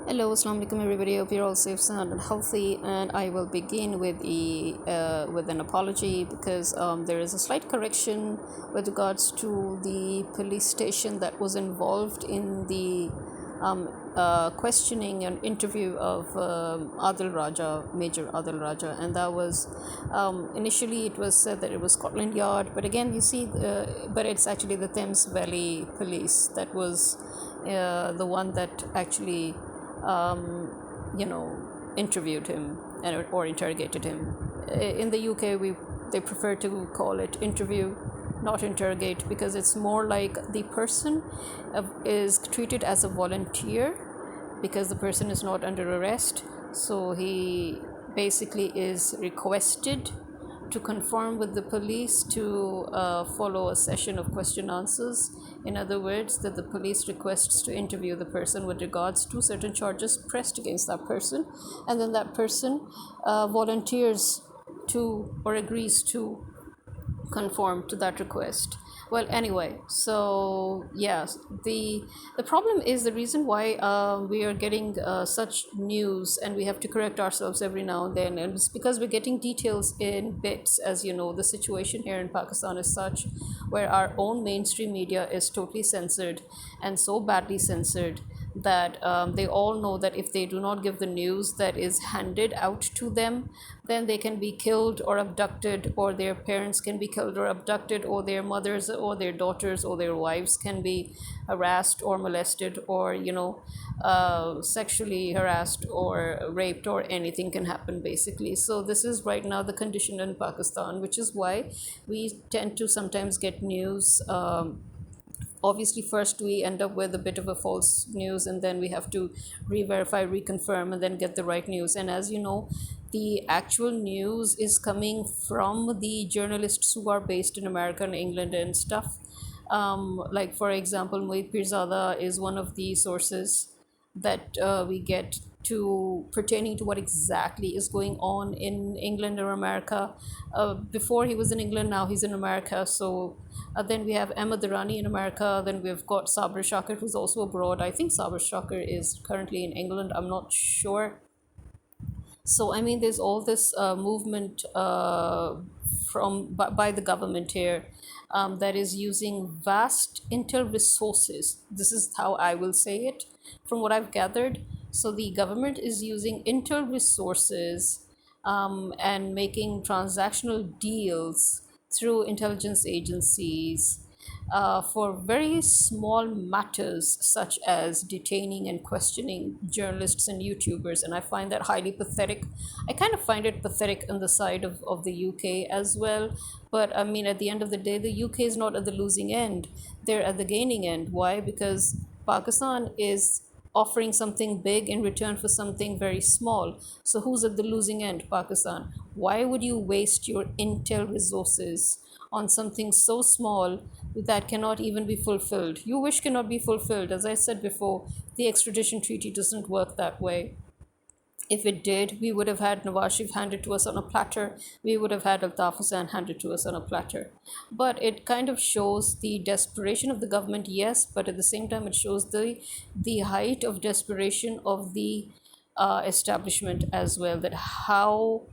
Hello, assalamu alaikum everybody. Hope you're all safe, sound, and healthy. And I will begin with an apology because there is a slight correction with regards to the police station that was involved in the questioning and interview of Adil Raja, Major Adil Raja, and that was initially it was said that it was Scotland Yard, but again you see, but it's actually the Thames Valley Police that was the one that actually interviewed him or interrogated him. In the UK, they prefer to call it interview, not interrogate, because it's more like the person is treated as a volunteer because the person is not under arrest. So he basically is requested to conform with the police to follow a session of question answers. In other words, that the police requests to interview the person with regards to certain charges pressed against that person, and then that person volunteers to or agrees to conform to that request. Well, anyway, so yes, the problem is the reason why we are getting such news, and we have to correct ourselves every now and then, and it's because we're getting details in bits. As you know, the situation here in Pakistan is such where our own mainstream media is totally censored, and so badly censored that they all know that if they do not give the news that is handed out to them, then they can be killed or abducted, or their parents can be killed or abducted, or their mothers or their daughters or their wives can be harassed or molested, or sexually harassed or raped, or anything can happen basically. So this is right now the condition in Pakistan, which is why we tend to sometimes get news. Obviously, first we end up with a bit of a false news, and then we have to re-verify, reconfirm, and then get the right news. And as you know, the actual news is coming from the journalists who are based in America and England and stuff. Like for example, Mohit Pirzada is one of the sources that we get to pertaining to what exactly is going on in England or America. Before he was in England, now he's in America. So then we have Emma Durrani in America. Then we've got Sabir Shakir, who's also abroad. I think Sabir Shakir is currently in England. I'm not sure. So I mean, there's all this movement by the government here that is using vast intel resources. This is how I will say it, from what I've gathered. So the government is using intel resources and making transactional deals through intelligence agencies for very small matters such as detaining and questioning journalists and YouTubers. And I find that highly pathetic. I kind of find it pathetic on the side of the UK as well. But I mean, at the end of the day, the UK is not at the losing end, they're at the gaining end. Why? Because Pakistan is offering something big in return for something very small. So who's at the losing end? Pakistan. Why would you waste your intel resources on something so small that cannot even be fulfilled? Your wish cannot be fulfilled. As I said before, the extradition treaty doesn't work that way. If it did, we would have had Nawaz Sharif handed to us on a platter. We would have had Latif Khosa handed to us on a platter. But it kind of shows the desperation of the government, yes, but at the same time, it shows the height of desperation of the establishment as well. That how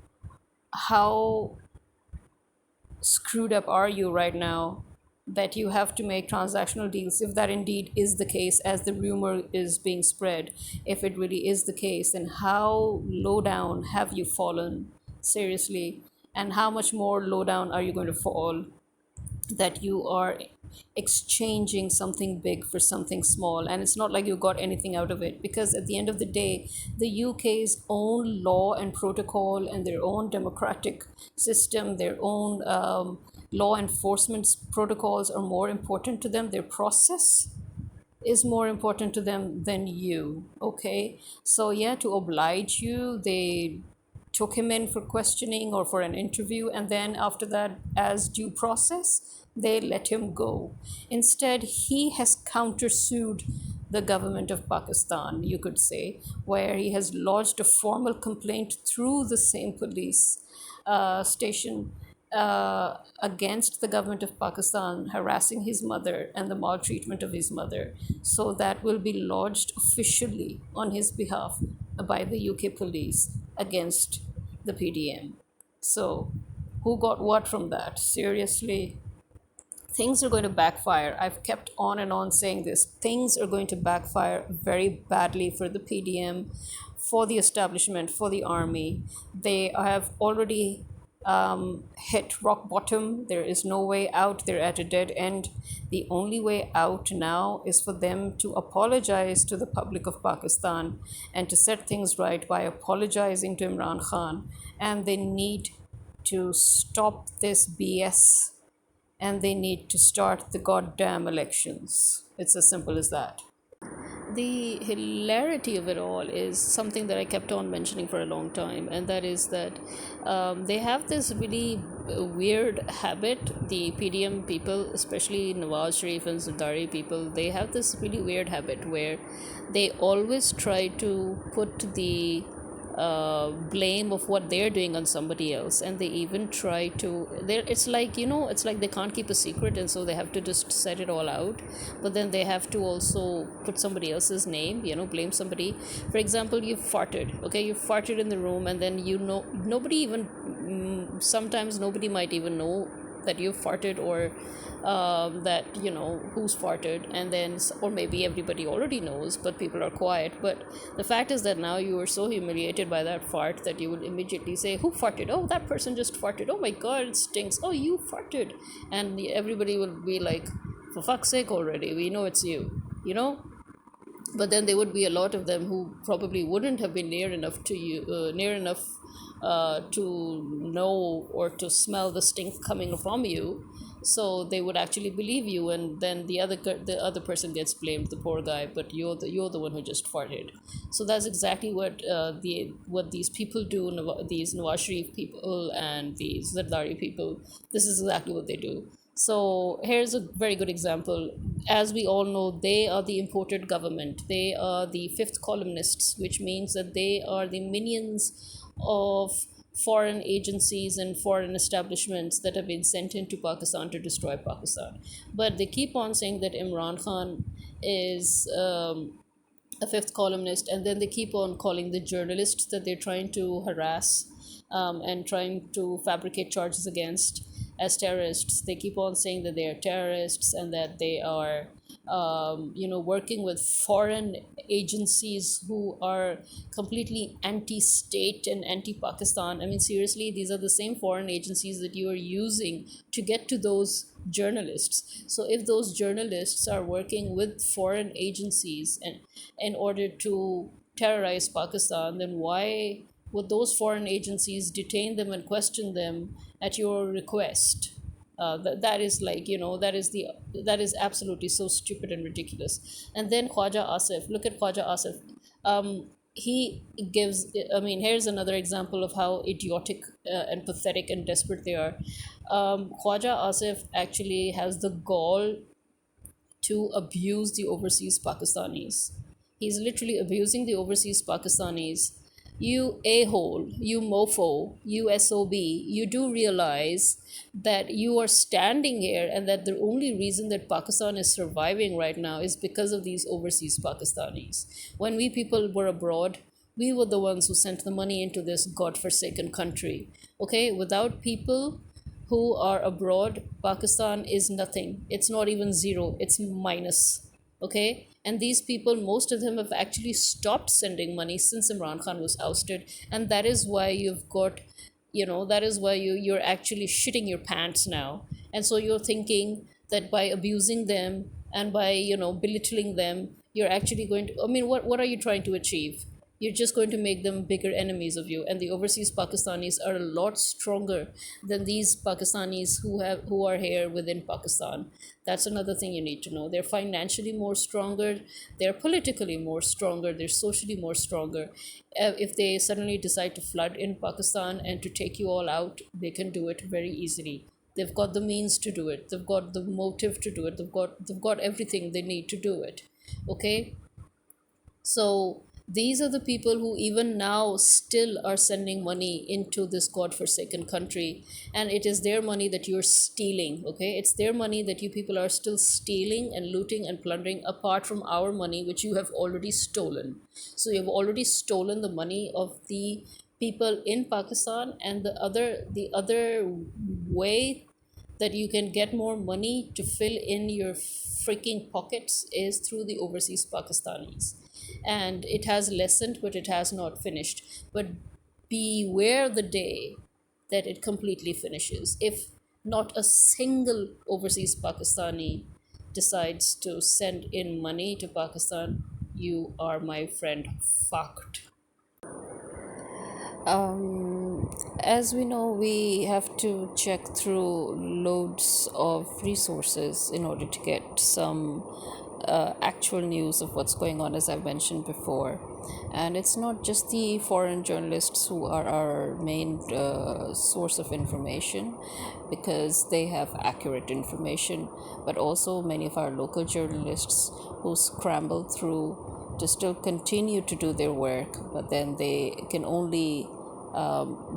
screwed up are you right now that you have to make transactional deals, if that indeed is the case, as the rumor is being spread? If it really is the case, then how low down have you fallen? Seriously. And how much more low down are you going to fall, that you are exchanging something big for something small, and it's not like you got anything out of it? Because at the end of the day, the UK's own law and protocol and their own democratic system, their own law enforcement protocols are more important to them. Their process is more important to them than you. Okay, so yeah, to oblige you, they took him in for questioning or for an interview, and then after that, as due process, they let him go. Instead, he has countersued the government of Pakistan, you could say, where he has lodged a formal complaint through the same police station against the government of Pakistan harassing his mother and the maltreatment of his mother. So that will be lodged officially on his behalf by the UK police against the PDM. So, who got what from that? Seriously, things are going to backfire. I've kept on and on saying this. Things are going to backfire very badly for the PDM, for the establishment, for the army. They have already hit rock bottom. There is no way out. They're at a dead end. The only way out now is for them to apologize to the public of Pakistan and to set things right by apologizing to Imran Khan. And they need to stop this BS, and they need to start the goddamn elections. It's as simple as that. The hilarity of it all is something that I kept on mentioning for a long time, and that is that they have this really weird habit. The PDM people, especially Nawaz Sharif and Zardari people, they have this really weird habit where they always try to put the blame of what they're doing on somebody else, and they even try to it's like, it's like they can't keep a secret, and so they have to just set it all out, but then they have to also put somebody else's name, blame somebody. For example, you farted, okay, you farted in the room, and then nobody even sometimes nobody might even know that you farted, or that who's farted, and then or maybe everybody already knows but people are quiet. But the fact is that now you are so humiliated by that fart that you would immediately say, who farted? Oh, that person just farted. Oh my god, it stinks. Oh, you farted. And everybody will be like, for fuck's sake already, we know it's you. But then there would be a lot of them who probably wouldn't have been near enough to you, near enough to know or to smell the stink coming from you, so they would actually believe you, and then the other person gets blamed, the poor guy, but you're the one who just farted. So that's exactly what these people do, these Nawaz Sharif people and these Zardari people. This is exactly what they do. So here's a very good example. As we all know, they are the imported government. They are the fifth columnists, which means that they are the minions of foreign agencies and foreign establishments that have been sent into Pakistan to destroy Pakistan. But they keep on saying that Imran Khan is a fifth columnist, and then they keep on calling the journalists that they're trying to harass and trying to fabricate charges against as terrorists. They keep on saying that they are terrorists and that they are working with foreign agencies who are completely anti-state and anti-Pakistan. I mean, seriously, these are the same foreign agencies that you are using to get to those journalists. So if those journalists are working with foreign agencies and in order to terrorize Pakistan, then why would those foreign agencies detain them and question them at your request? That is like, that is absolutely so stupid and ridiculous. And then Khwaja Asif, look at Khwaja Asif. He gives, I mean, here's another example of how idiotic and pathetic and desperate they are. Khwaja Asif actually has the gall to abuse the overseas Pakistanis. He's literally abusing the overseas Pakistanis. You a hole, you mofo, you SOB, you do realize that you are standing here and that the only reason that Pakistan is surviving right now is because of these overseas Pakistanis. When we people were abroad, we were the ones who sent the money into this godforsaken country. Okay, without people who are abroad, Pakistan is nothing. It's not even zero, it's minus. Okay? And these people, most of them have actually stopped sending money since Imran Khan was ousted. And that is why you've got, that is why you're actually shitting your pants now. And so you're thinking that by abusing them and by, belittling them, you're actually going to, I mean, what are you trying to achieve? You're just going to make them bigger enemies of you. And the overseas Pakistanis are a lot stronger than these Pakistanis who are here within Pakistan. That's another thing you need to know. They're financially more stronger, they're politically more stronger, they're socially more stronger. If they suddenly decide to flood in Pakistan and to take you all out, they can do it very easily. They've got the means to do it, they've got the motive to do it, they've got everything they need to do it. Okay, so These are the people who even now still are sending money into this godforsaken country, and it is their money that you're stealing. Okay, it's their money that you people are still stealing and looting and plundering, apart from our money which you have already stolen. So you have already stolen the money of the people in Pakistan, and the other way that you can get more money to fill in your freaking pockets is through the overseas Pakistanis. And it has lessened, but it has not finished. But beware the day that it completely finishes. If not a single overseas Pakistani decides to send in money to Pakistan, you are, my friend, fucked. As we know, we have to check through loads of resources in order to get some actual news of what's going on, as I've mentioned before. And it's not just the foreign journalists who are our main source of information, because they have accurate information, but also many of our local journalists who scramble through to still continue to do their work, but then they can only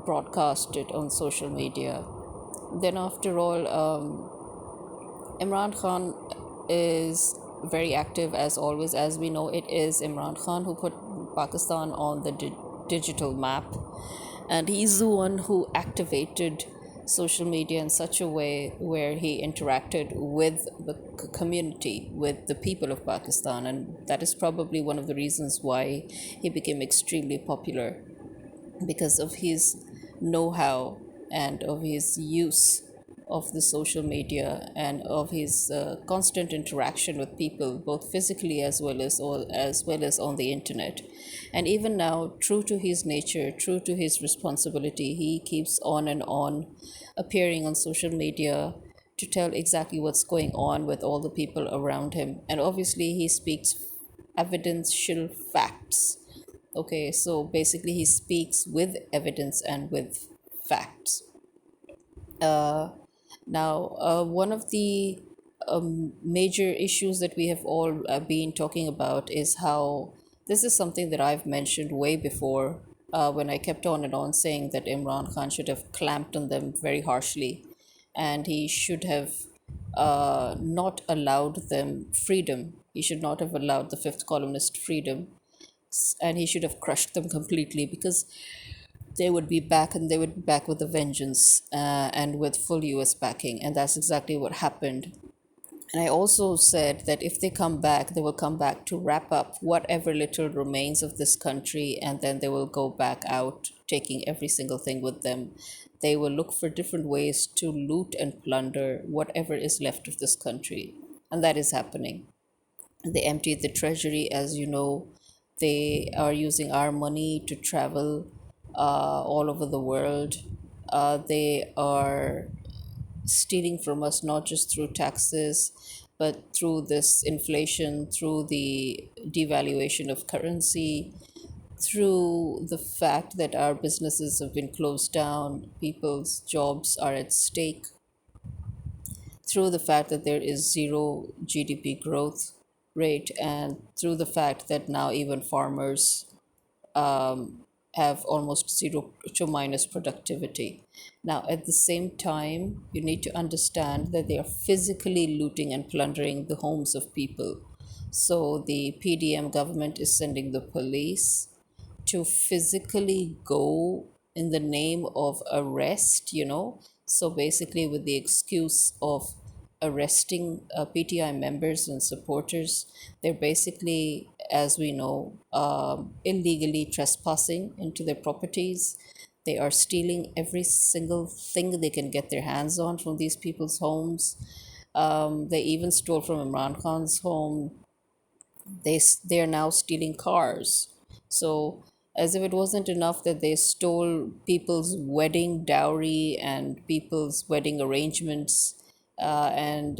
broadcast it on social media. Then, after all, Imran Khan is very active as always. As we know, it is Imran Khan who put Pakistan on the digital map, and he's the one who activated social media in such a way where he interacted with the community, with the people of Pakistan, and that is probably one of the reasons why he became extremely popular, because of his know-how and of his use of the social media and of his constant interaction with people, both physically as well as on the internet. And even now, true to his nature, true to his responsibility, he keeps on and on appearing on social media to tell exactly what's going on with all the people around him. And obviously, he speaks evidential facts. Okay, so basically, he speaks with evidence and with facts. Now, one of the major issues that we have all been talking about is how this is something that I've mentioned way before, when I kept on and on saying that Imran Khan should have clamped on them very harshly, and he should have not allowed them freedom. He should not have allowed the fifth columnist freedom, and he should have crushed them completely, because they would be back, and they would be back with a vengeance, and with full US backing. And that's exactly what happened. And I also said that if they come back, they will come back to wrap up whatever little remains of this country, and then they will go back out, taking every single thing with them. They will look for different ways to loot and plunder whatever is left of this country. And that is happening. They emptied the treasury, as you know. They are using our money to travel all over the world. They are stealing from us, not just through taxes, but through this inflation, through the devaluation of currency, through the fact that our businesses have been closed down, people's jobs are at stake, through the fact that there is zero GDP growth rate, and through the fact that now even farmers have almost zero to minus productivity. Now, at the same time, you need to understand that they are physically looting and plundering the homes of people. So the PDM government is sending the police to physically go in the name of arrest, So basically, with the excuse of arresting PTI members and supporters, they're basically, as we know, illegally trespassing into their properties. They are stealing every single thing they can get their hands on from these people's homes. They even stole from Imran Khan's home. They are now stealing cars. So, as if it wasn't enough that they stole people's wedding dowry and people's wedding arrangements, and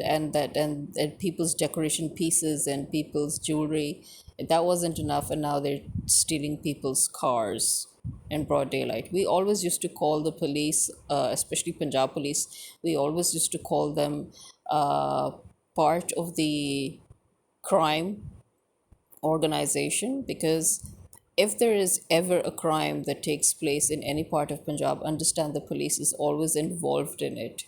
people's decoration pieces and people's jewelry, that wasn't enough, and now they're stealing people's cars in broad daylight. We always used to call the police, especially Punjab police, we always used to call them part of the crime organization, because If there is ever a crime that takes place in any part of Punjab, understand the police is always involved in it.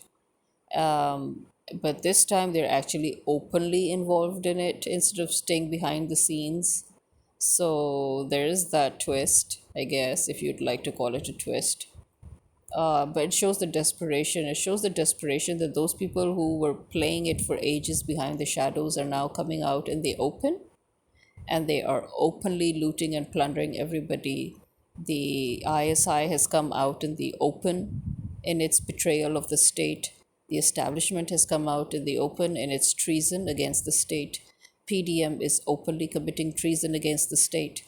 But this time they're actually openly involved in it instead of staying behind the scenes. So there is that twist, I guess, if you'd like to call it a twist. But it shows the desperation. It shows the desperation that those people who were playing it for ages behind the shadows are now coming out in the open, and they are openly looting and plundering everybody. The ISI has come out in the open in its betrayal of the state. The establishment has come out in the open in its treason against the state. PDM is openly committing treason against the state.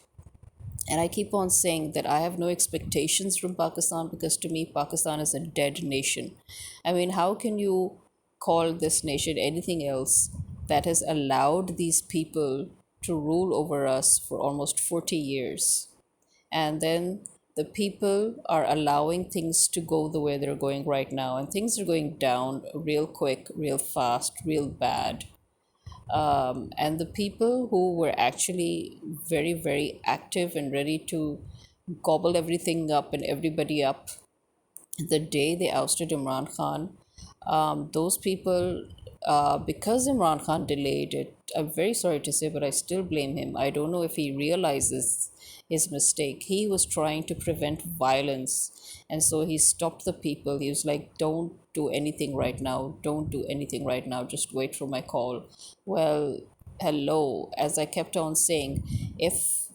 And I keep on saying that I have no expectations from Pakistan, because to me, Pakistan is a dead nation. I mean, how can you call this nation anything else that has allowed these people to rule over us for almost 40 years? And then the people are allowing things to go the way they're going right now. And things are going down real quick, real fast, real bad. And the people who were actually very, very active and ready to gobble everything up and everybody up the day they ousted Imran Khan, those people, because Imran Khan delayed it, I'm very sorry to say, but I still blame him. I don't know if he realizes his mistake. He was trying to prevent violence, and so he stopped the people. He was like, don't do anything right now. Don't do anything right now. Just wait for my call. Well, hello, as I kept on saying, if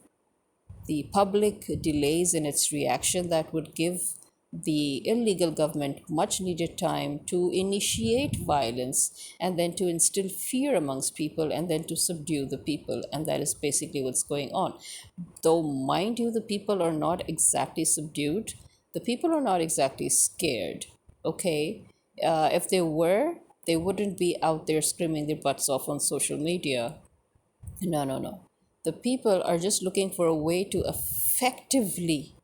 the public delays in its reaction, that would give the illegal government much needed time to initiate violence and then to instill fear amongst people and then to subdue the people. And that is basically what's going on. Though, mind you, the people are not exactly subdued, the people are not exactly scared. Okay? If they were, they wouldn't be out there screaming their butts off on social media. No, no, no. The people are just looking for a way to effectively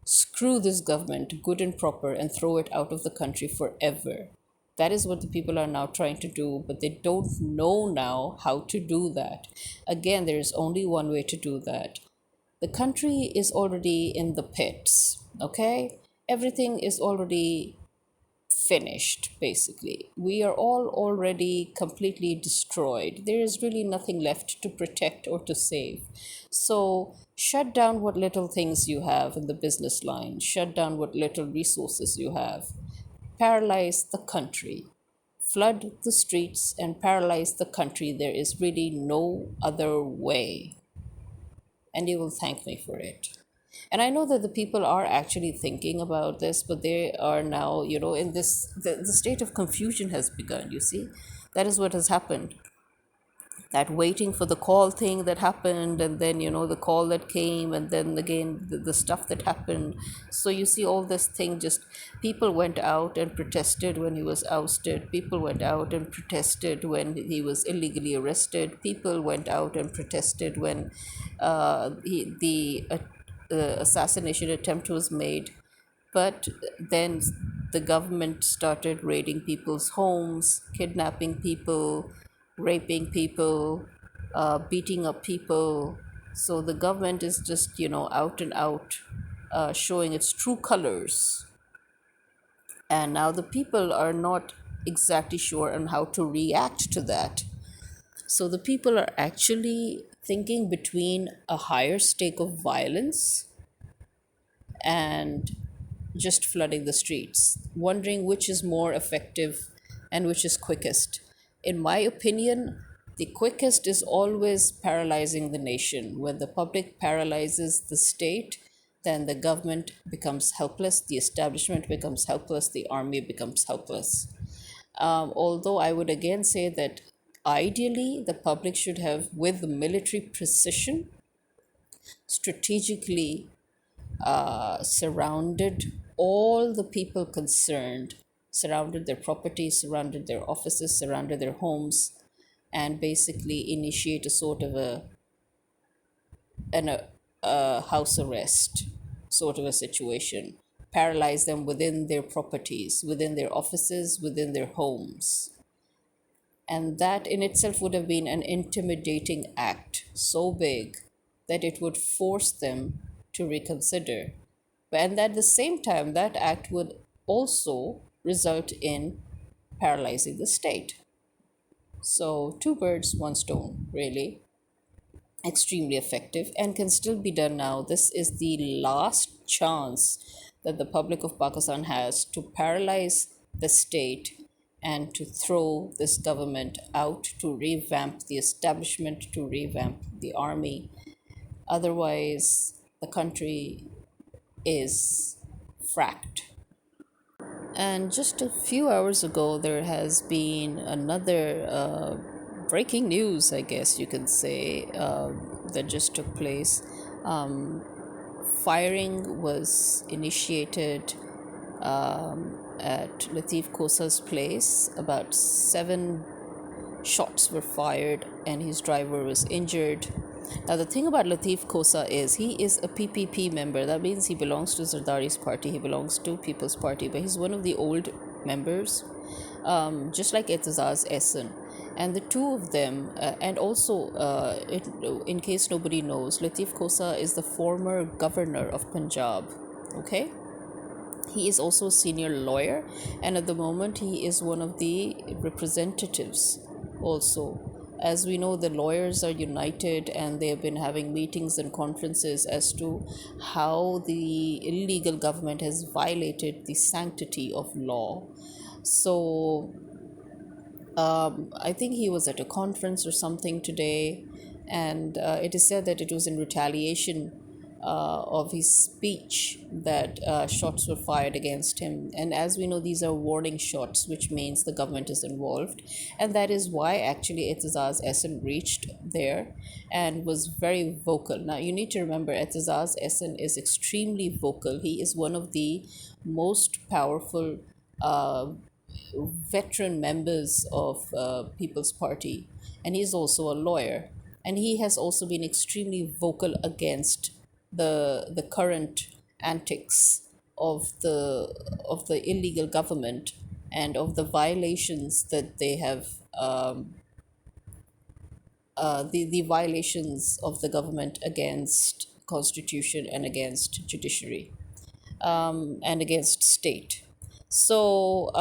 screw this government good and proper and throw it out of the country forever. That is what the people are now trying to do, but they don't know now how to do that. Again, there is only one way to do that. The country is already in the pits, okay? Everything is already finished, basically. We are all already completely destroyed. There is really nothing left to protect or to save. So, shut down what little things you have in the business line, shut down what little resources you have, paralyze the country, flood the streets, and paralyze the country. There is really no other way. And you will thank me for it. And I know that the people are actually thinking about this, but they are now, in this, the state of confusion has begun, you see. That is what has happened. That waiting for the call thing that happened, and then, the call that came, and then again, the stuff that happened. So you see, all this thing just, people went out and protested when he was ousted. People went out and protested when he was illegally arrested. People went out and protested when the assassination attempt was made. But then the government started raiding people's homes, kidnapping people, raping people, beating up people. So the government is just, out and out, showing its true colors. And now the people are not exactly sure on how to react to that. So the people are actually thinking between a higher stake of violence and just flooding the streets, wondering which is more effective and which is quickest. In my opinion, the quickest is always paralyzing the nation. When the public paralyzes the state, then the government becomes helpless, the establishment becomes helpless, the army becomes helpless. Although I would again say that ideally the public should have, with military precision, strategically surrounded all the people concerned, surrounded their properties, surrounded their offices, surrounded their homes, and basically initiate a sort of a house arrest sort of a situation, paralyze them within their properties, within their offices, within their homes. And that in itself would have been an intimidating act so big that it would force them to reconsider. And at the same time, that act would also result in paralyzing the state. So, two birds, one stone, really. Extremely effective and can still be done now. This is the last chance that the public of Pakistan has to paralyze the state and to throw this government out, to revamp the establishment, to revamp the army. Otherwise, the country is fracked. And just a few hours ago, there has been another breaking news, I guess you can say, that just took place. Firing was initiated at Latif Khosa's place. About 7 shots were fired, and his driver was injured. Now, the thing about Latif Khosa is he is a PPP member. That means he belongs to Zardari's party, he belongs to People's Party, but he's one of the old members, just like Eitezaz Ehsan. And the two of them, and also, in case nobody knows, Latif Khosa is the former governor of Punjab. Okay? He is also a senior lawyer, and at the moment, he is one of the representatives also. As we know, the lawyers are united and they have been having meetings and conferences as to how the illegal government has violated the sanctity of law. So I think he was at a conference or something today, and it is said that it was in retaliation of his speech that shots were fired against him. And as we know, these are warning shots, which means the government is involved. And that is why actually Eitezaz Ehsan reached there and was very vocal. Now, you need to remember, Eitezaz Ehsan is extremely vocal. He is one of the most powerful veteran members of People's Party, and he's also a lawyer. And he has also been extremely vocal against the current antics of the illegal government and of the violations that they have the violations of the government against constitution and against judiciary, and against state. So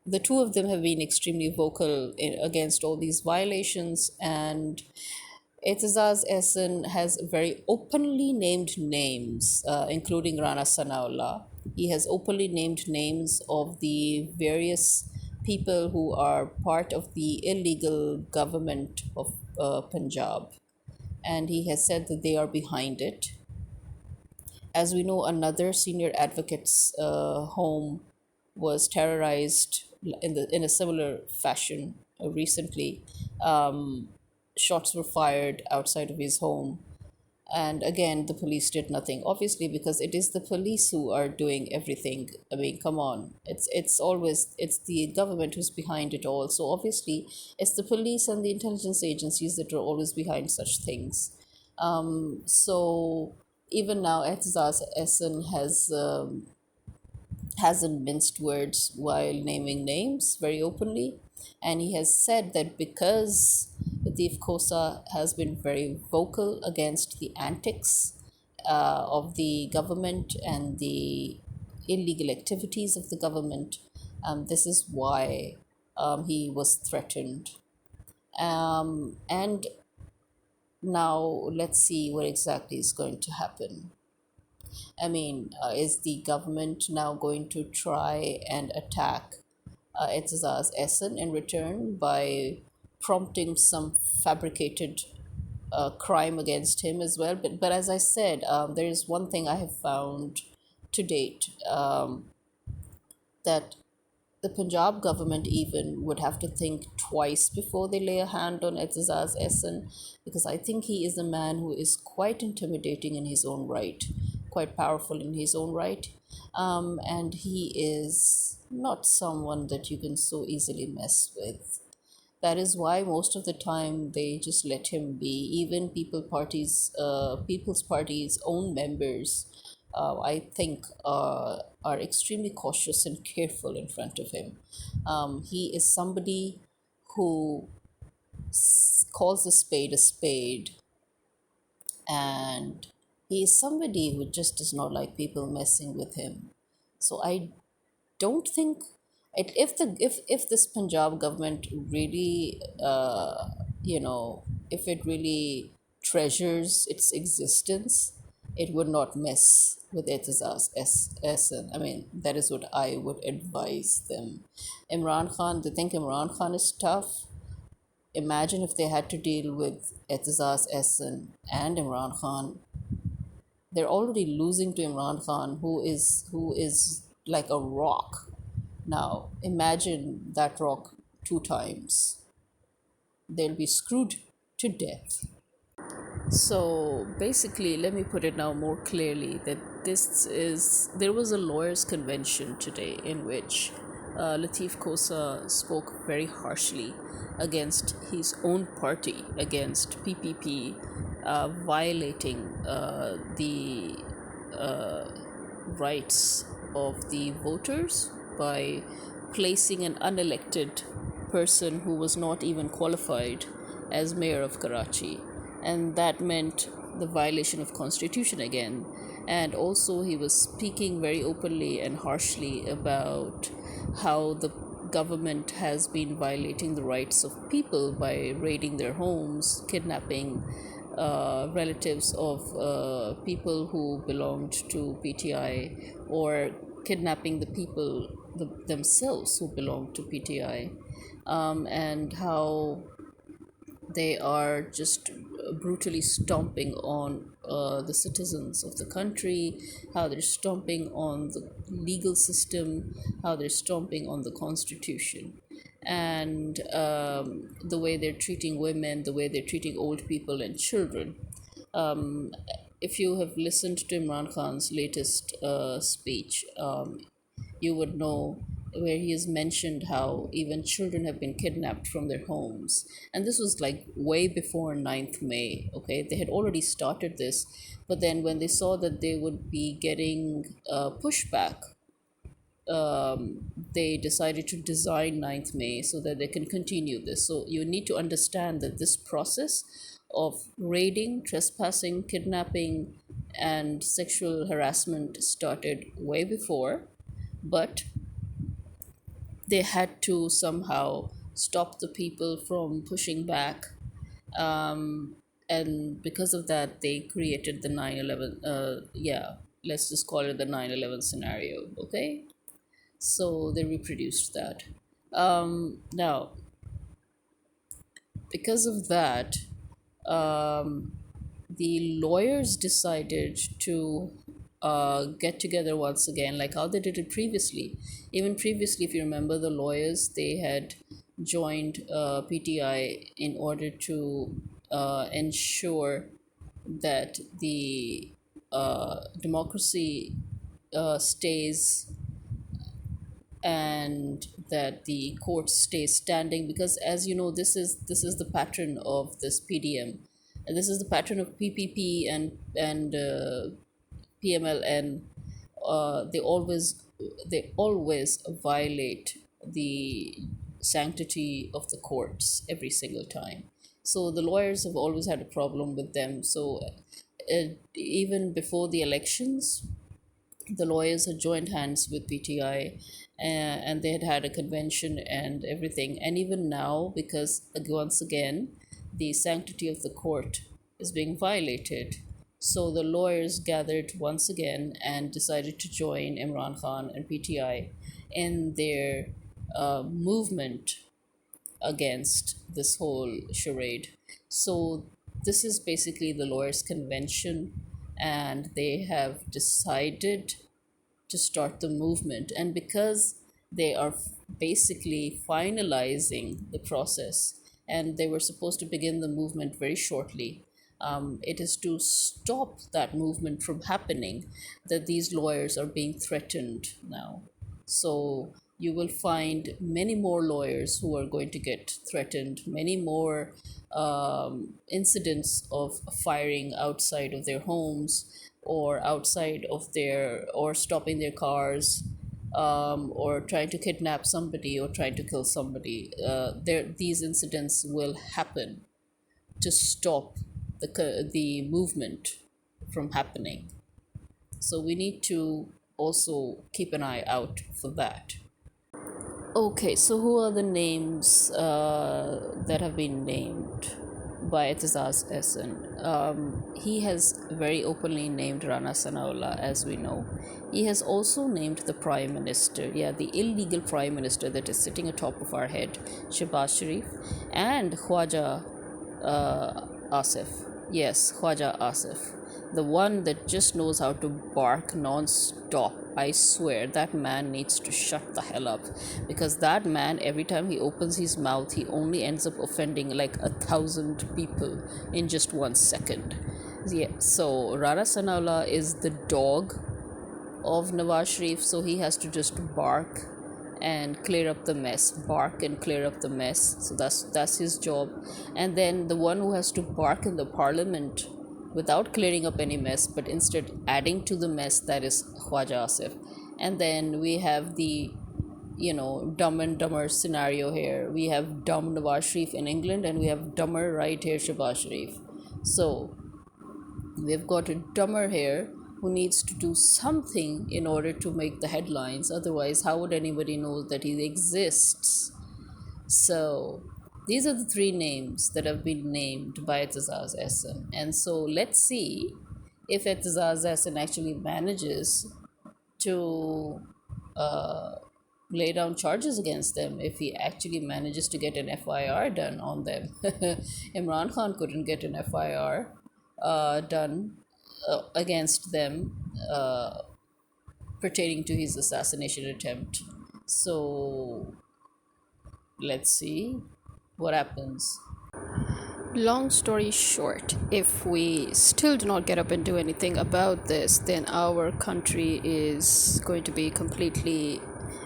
the two of them have been extremely vocal against all these violations, and Eitezaz Ehsan has very openly named names, including Rana Sanaullah. He has openly named names of the various people who are part of the illegal government of Punjab, and he has said that they are behind it. As we know, another senior advocate's home was terrorized in a similar fashion recently. Shots were fired outside of his home, and again the police did nothing, obviously, because it is the police who are doing everything. I mean, come on, it's always it's the government who's behind it all, so obviously it's the police and the intelligence agencies that are always behind such things. So even now, Eitezaz Ehsan hasn't minced words while naming names very openly. And he has said that because Latif Khosa has been very vocal against the antics of the government and the illegal activities of the government, this is why he was threatened. And now let's see what exactly is going to happen. I mean, is the government now going to try and attack Eitezaz Ehsan in return by prompting some fabricated crime against him as well? But as I said, there is one thing I have found to date, that the Punjab government even would have to think twice before they lay a hand on Eitezaz Ehsan, because I think he is a man who is quite intimidating in his own right, quite powerful in his own right, and he is not someone that you can so easily mess with. That is why most of the time they just let him be. Even People's Party's own members, I think, are extremely cautious and careful in front of him. He is somebody who calls a spade, and he is somebody who just does not like people messing with him. So I don't think if this Punjab government really if it really treasures its existence, it would not mess with Eitezaz Ehsan. I mean, that is what I would advise them. Imran Khan, they think Imran Khan is tough. Imagine if they had to deal with Eitezaz Ehsan and Imran Khan. They're already losing to Imran Khan, who is like a rock. Now imagine that rock two times. They'll be screwed to death. So basically, let me put it now more clearly that there was a lawyers' convention today in which Latif Khosa spoke very harshly against his own party, against PPP, violating the rights of the voters by placing an unelected person who was not even qualified as mayor of Karachi, and that meant the violation of constitution again. And also he was speaking very openly and harshly about how the government has been violating the rights of people by raiding their homes, kidnapping relatives of people who belonged to PTI, or kidnapping the people themselves who belonged to PTI, and how they are just brutally stomping on the citizens of the country, how they're stomping on the legal system, how they're stomping on the constitution, and the way they're treating women, the way they're treating old people and children. Um, if you have listened to Imran Khan's latest speech, you would know where he has mentioned how even children have been kidnapped from their homes. And this was like way before 9th May, okay? They had already started this, but then when they saw that they would be getting pushback, they decided to design 9th May so that they can continue this. So you need to understand that this process of raiding, trespassing, kidnapping, and sexual harassment started way before, but they had to somehow stop the people from pushing back. Um, and because of that, they created the 9/11. Yeah, let's just call it the 9/11 scenario, okay? So they reproduced that. Now, because of that, um, the lawyers decided to get together once again, like how they did it previously. Even previously, if you remember, the lawyers, they had joined PTI in order to ensure that the democracy stays, and that the court stays standing, because as you know, this is the pattern of this PDM, and this is the pattern of PPP and PMLN. They always violate the sanctity of the courts every single time. So the lawyers have always had a problem with them. So even before the elections, the lawyers had joined hands with PTI, and they had had a convention and everything. And even now, because once again, the sanctity of the court is being violated, so the lawyers gathered once again and decided to join Imran Khan and PTI in their movement against this whole charade. So this is basically the lawyers' convention, and they have decided to start the movement. And because they are basically finalizing the process, and they were supposed to begin the movement very shortly, it is to stop that movement from happening that these lawyers are being threatened now. So you will find many more lawyers who are going to get threatened, many more incidents of firing outside of their homes, or outside of their, or stopping their cars, or trying to kidnap somebody or trying to kill somebody. These incidents will happen to stop the movement from happening. So we need to also keep an eye out for that. Okay, so who are the names that have been named by Eitezaz Ehsan? He has very openly named Rana Sanaullah, as we know. He has also named the Prime Minister, the illegal Prime Minister that is sitting atop of our head, Shehbaz Sharif, and Khwaja Asif. Yes, Khwaja Asif. The one that just knows how to bark non-stop. I swear that man needs to shut the hell up, because that man, every time he opens his mouth, he only ends up offending like 1,000 people in just 1 second. So Rana Sanaullah is the dog of Nawaz Sharif, so he has to just bark and clear up the mess. So that's his job. And then the one who has to bark in the parliament without clearing up any mess, but instead adding to the mess, that is Khwaja Asif. And then we have the dumb and dumber scenario here. We have dumb Nawaz Sharif in England, and we have dumber right here, Shehbaz Sharif. So we've got a dumber here who needs to do something in order to make the headlines. Otherwise, how would anybody know that he exists? So these are the 3 names that have been named by Eitezaz Ehsan. And so let's see if Eitezaz Ehsan actually manages to lay down charges against them, if he actually manages to get an FIR done on them. Imran Khan couldn't get an FIR done against them pertaining to his assassination attempt. So let's see what happens. Long story short, if we still do not get up and do anything about this, then our country is going to be completely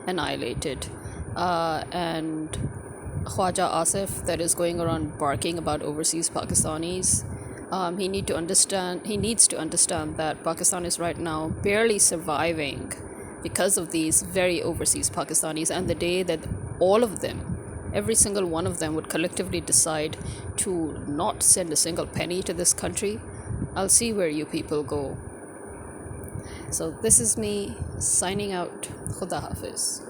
annihilated. And Khwaja Asif, that is going around barking about overseas Pakistanis, he needs to understand that Pakistan is right now barely surviving because of these very overseas Pakistanis. And the day that all of them, every single one of them, would collectively decide to not send a single penny to this country, I'll see where you people go. So this is me signing out. Khuda Hafiz.